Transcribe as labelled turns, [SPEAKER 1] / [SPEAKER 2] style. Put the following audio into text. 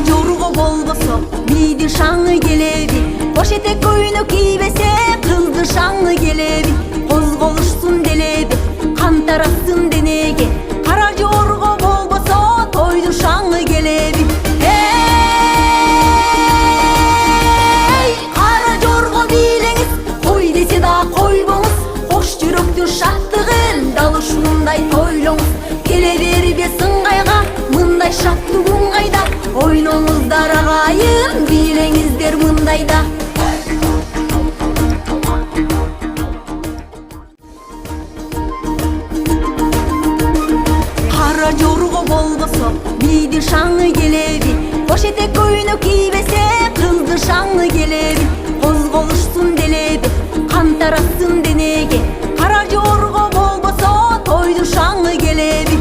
[SPEAKER 1] жорго болбосо бийди шаңы келеби, бош этек көйнөк кийбесе кызды шаңы келеби, козголушсун делеби, кан тарасын денеге, кара жорго болбосо тойду шаңы келеби. Эй, кара жорго бийлеңиз, кой десе да койбоңуз, кош жүрөктүн шаттыгын дал ушундай тойлоңуз. Келе бербе сыңгайга, мындай шаттыгың кайда, ойноңуздар агайын, бийлеңиздер мындайда. Кара жорго болбосо бийди шаңы келеби, бош этек көйнөк кийбесе кызды шаңы келеби, козголушсун делеби, кан тарас